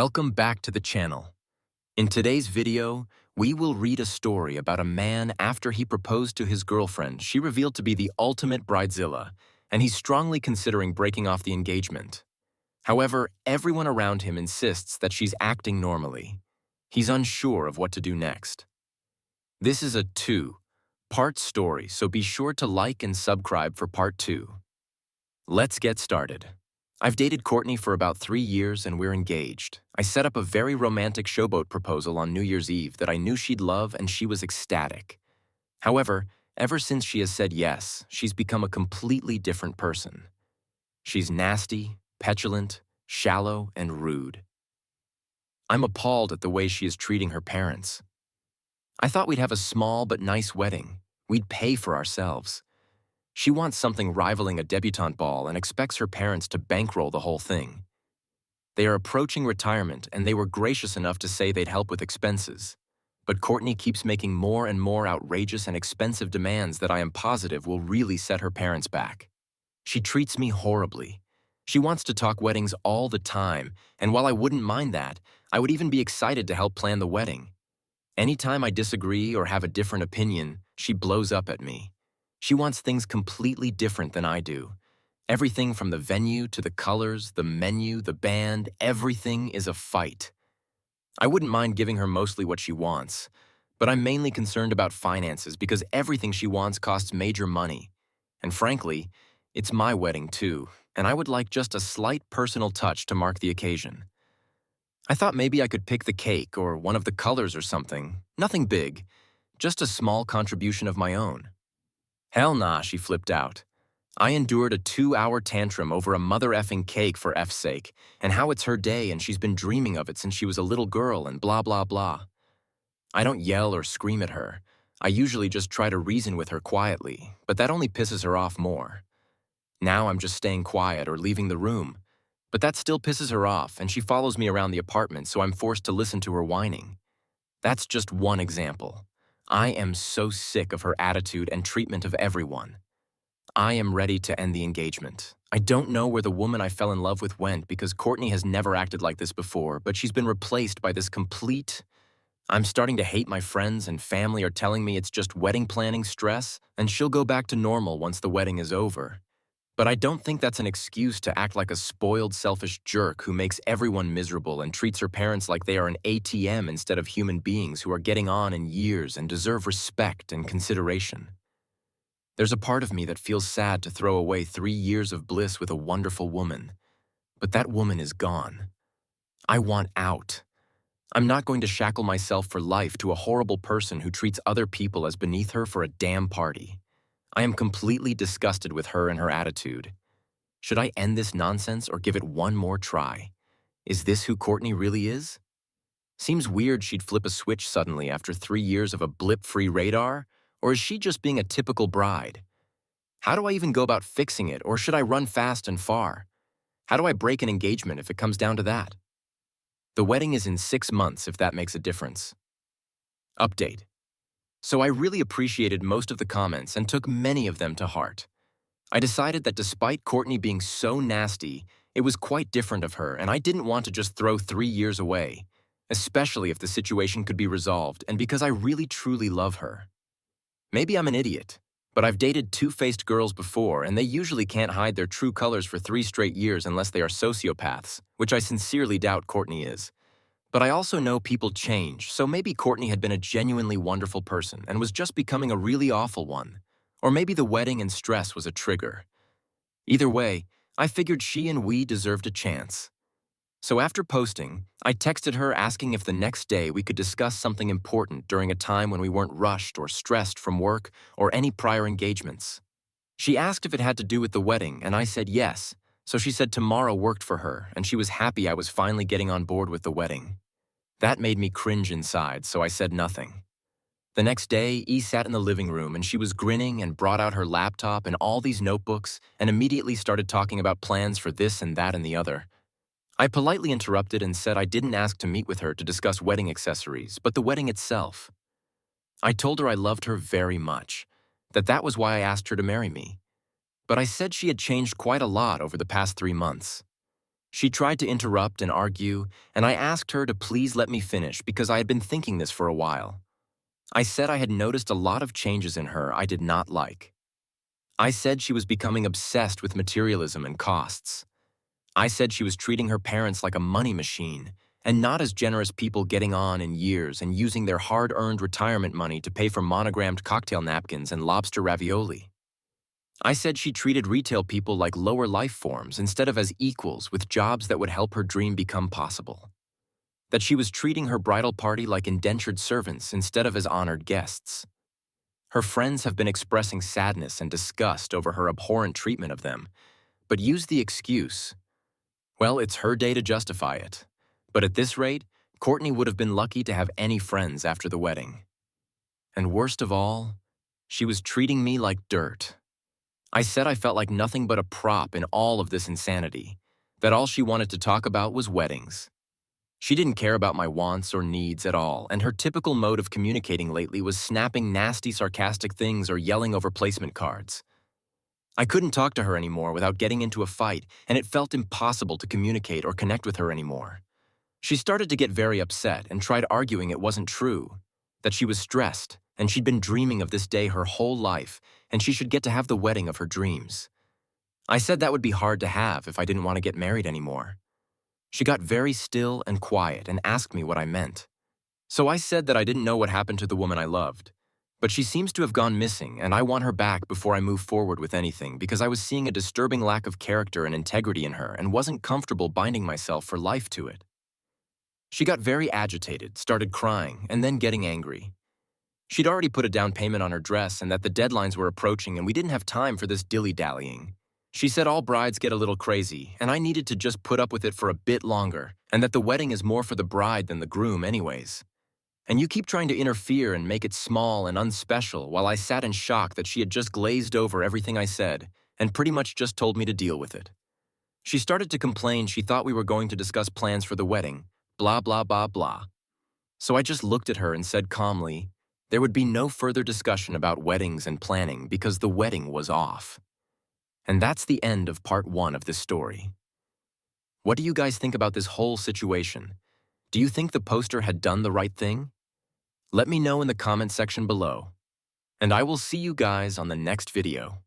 Welcome back to the channel. In today's video, we will read a story about a man after he proposed to his girlfriend. She revealed to be the ultimate bridezilla, and he's strongly considering breaking off the engagement. However, everyone around him insists that she's acting normally. He's unsure of what to do next. This is a two-part story, so be sure to like and subscribe for part 2. Let's get started. I've dated Courtney for about 3 years and we're engaged. I set up a very romantic showboat proposal on New Year's Eve that I knew she'd love, and she was ecstatic. However, ever since she has said yes, she's become a completely different person. She's nasty, petulant, shallow, and rude. I'm appalled at the way she is treating her parents. I thought we'd have a small but nice wedding. We'd pay for ourselves. She wants something rivaling a debutante ball and expects her parents to bankroll the whole thing. They are approaching retirement, and they were gracious enough to say they'd help with expenses. But Courtney keeps making more and more outrageous and expensive demands that I am positive will really set her parents back. She treats me horribly. She wants to talk weddings all the time, and while I wouldn't mind that, I would even be excited to help plan the wedding. Anytime I disagree or have a different opinion, she blows up at me. She wants things completely different than I do. Everything from the venue to the colors, the menu, the band, everything is a fight. I wouldn't mind giving her mostly what she wants, but I'm mainly concerned about finances because everything she wants costs major money. And frankly, it's my wedding too, and I would like just a slight personal touch to mark the occasion. I thought maybe I could pick the cake or one of the colors or something, nothing big, just a small contribution of my own. Hell nah, she flipped out. I endured a 2-hour tantrum over a mother-effing cake for F's sake, and how it's her day and she's been dreaming of it since she was a little girl and blah blah blah. I don't yell or scream at her. I usually just try to reason with her quietly, but that only pisses her off more. Now I'm just staying quiet or leaving the room, but that still pisses her off, and she follows me around the apartment, so I'm forced to listen to her whining. That's just one example. I am so sick of her attitude and treatment of everyone. I am ready to end the engagement. I don't know where the woman I fell in love with went because Courtney has never acted like this before, but she's been replaced by this complete... I'm starting to hate my friends, and family are telling me it's just wedding planning stress and she'll go back to normal once the wedding is over. But I don't think that's an excuse to act like a spoiled, selfish jerk who makes everyone miserable and treats her parents like they are an ATM instead of human beings who are getting on in years and deserve respect and consideration. There's a part of me that feels sad to throw away 3 years of bliss with a wonderful woman, but that woman is gone. I want out. I'm not going to shackle myself for life to a horrible person who treats other people as beneath her for a damn party. I am completely disgusted with her and her attitude. Should I end this nonsense or give it one more try? Is this who Courtney really is? Seems weird she'd flip a switch suddenly after 3 years of a blip-free radar, or is she just being a typical bride? How do I even go about fixing it, or should I run fast and far? How do I break an engagement if it comes down to that? The wedding is in 6 months, if that makes a difference. Update. So I really appreciated most of the comments and took many of them to heart. I decided that despite Courtney being so nasty, it was quite different of her, and I didn't want to just throw 3 years away, especially if the situation could be resolved and because I really truly love her. Maybe I'm an idiot, but I've dated two-faced girls before, and they usually can't hide their true colors for 3 straight years unless they are sociopaths, which I sincerely doubt Courtney is. But I also know people change, so maybe Courtney had been a genuinely wonderful person and was just becoming a really awful one. Or maybe the wedding and stress was a trigger. Either way, I figured she and we deserved a chance. So after posting, I texted her asking if the next day we could discuss something important during a time when we weren't rushed or stressed from work or any prior engagements. She asked if it had to do with the wedding, and I said yes. So she said tomorrow worked for her, and she was happy I was finally getting on board with the wedding. That made me cringe inside, so I said nothing. The next day, E sat in the living room, and she was grinning and brought out her laptop and all these notebooks and immediately started talking about plans for this and that and the other. I politely interrupted and said I didn't ask to meet with her to discuss wedding accessories, but the wedding itself. I told her I loved her very much, that was why I asked her to marry me. But I said she had changed quite a lot over the past 3 months. She tried to interrupt and argue, and I asked her to please let me finish because I had been thinking this for a while. I said I had noticed a lot of changes in her I did not like. I said she was becoming obsessed with materialism and costs. I said she was treating her parents like a money machine, and not as generous people getting on in years and using their hard-earned retirement money to pay for monogrammed cocktail napkins and lobster ravioli. I said she treated retail people like lower life forms instead of as equals with jobs that would help her dream become possible. That she was treating her bridal party like indentured servants instead of as honored guests. Her friends have been expressing sadness and disgust over her abhorrent treatment of them, but used the excuse, well, it's her day to justify it. But at this rate, Courtney would have been lucky to have any friends after the wedding. And worst of all, she was treating me like dirt. I said I felt like nothing but a prop in all of this insanity, that all she wanted to talk about was weddings. She didn't care about my wants or needs at all, and her typical mode of communicating lately was snapping nasty, sarcastic things or yelling over placement cards. I couldn't talk to her anymore without getting into a fight, and it felt impossible to communicate or connect with her anymore. She started to get very upset and tried arguing it wasn't true, that she was stressed, and she'd been dreaming of this day her whole life, and she should get to have the wedding of her dreams. I said that would be hard to have if I didn't want to get married anymore. She got very still and quiet and asked me what I meant. So I said that I didn't know what happened to the woman I loved. But she seems to have gone missing, and I want her back before I move forward with anything because I was seeing a disturbing lack of character and integrity in her and wasn't comfortable binding myself for life to it. She got very agitated, started crying, and then getting angry. She'd already put a down payment on her dress and that the deadlines were approaching and we didn't have time for this dilly-dallying. She said all brides get a little crazy, and I needed to just put up with it for a bit longer, and that the wedding is more for the bride than the groom anyways. And you keep trying to interfere and make it small and unspecial while I sat in shock that she had just glazed over everything I said and pretty much just told me to deal with it. She started to complain she thought we were going to discuss plans for the wedding, blah, blah, blah, blah. So I just looked at her and said calmly, there would be no further discussion about weddings and planning because the wedding was off. And that's the end of part 1 of this story. What do you guys think about this whole situation? Do you think the poster had done the right thing? Let me know in the comment section below. And I will see you guys on the next video.